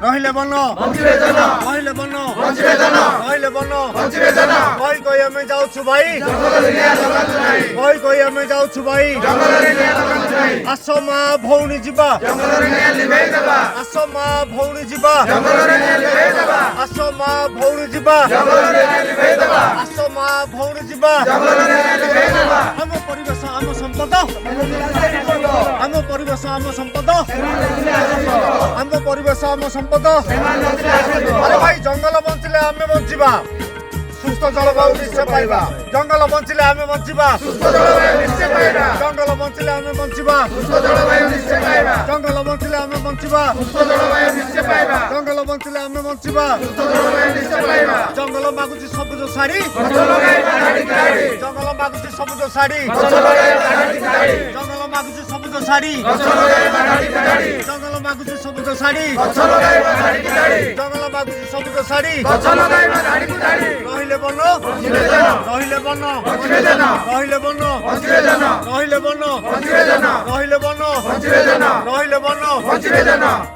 ରହିଲେ ବନ ରହିଲେ ବନ ରହିଲେ ବନ କହି କହି ଆମେ ଯାଉଛୁ ଭାଇ କହି କହି ଆମେ ଯାଉଛୁ ଭାଇ ଆସ ମା ଭଉଣୀ ଯିବା ଆସ ମା ଭଉଣୀ ଯିବା ଆସ ମା ଭଉଣୀ ଯିବା ଆସ ମା ଭଉଣୀ ଯିବା ଆମ ପରିବେଶ ଆମ ସମ୍ପଦ ଆମ ପରିବେଶ ଆମ ସମ୍ପଦ ଆମ ପରିବେଶ ଆମ ସମ୍ପଦ ଆରେ ଭାଇ ଜଙ୍ଗଲ ବଞ୍ଚିଲେ ଆମେ ବଞ୍ଚିବା ସୁସ୍ଥ ଜଳବାୟୁ ନିଶ୍ଚୟ ପାଇବା ଜଙ୍ଗଲ ବଞ୍ଚିଲେ ଆମେ ବଞ୍ଚିବା ସୁସ୍ଥ ଜଳବାୟୁ ନିଶ୍ଚୟ ପାଇବା ଜଙ୍ଗଲ ବଞ୍ଚିଲେ ଆମେ ବଞ୍ଚିବା ସୁସ୍ଥ ଜଳବାୟୁ ନିଶ୍ଚୟ ପାଇବା ଜଙ୍ଗଲ ବଞ୍ଚିଲେ ଆମେ ବଞ୍ଚିବା ସୁସ୍ଥ ଜଳବାୟୁ ନିଶ୍ଚୟ ପାଇବା ଜଙ୍ଗଲ ବଞ୍ଚିଲେ ଆମେ ବଞ୍ଚିବା ସୁସ୍ଥ ଜଳବାୟୁ ନିଶ୍ଚୟ ପାଇବା ଜଙ୍ଗଲ ମାଗୁଛି ସବୁଜ ଶାଢ଼ୀ ଗଛ ଲଗାଇବା ଧାଡ଼ି ଧାଡ଼ି ଜଙ୍ଗଲ ମାଗୁଛି ସବୁଜ ଶାଢ଼ୀ ଗଛ ଲଗାଇବା ଧାଡ଼ି ଧାଡ଼ି ଜଙ୍ଗଲ ମାଗୁଛି ସବୁଜ ଶାଢ଼ୀ ଗଛ ଲଗାଇବା ଧାଡ଼ି ଧାଡ଼ି ଜଙ୍ଗଲ ମାଗୁଛି ସବୁଜ ଶାଢ଼ୀ ଗଛ ଲଗାଇବା ଧାଡ଼ି ଧାଡ଼ି ଜଙ୍ଗଲ ମାଗୁଛି ସବୁଜ ଶାଢ଼ୀ ଗଛ ଲଗାଇବା ଧାଡ଼ି ଧାଡ଼ି ରହିଲେ ବନ ରହିଲେ ବନ ରହିଲେ ବନ ରହିଲେ ବନ ରହିଲେ ବନ ରହିଲେ ବନ ରହିଲେ ବନ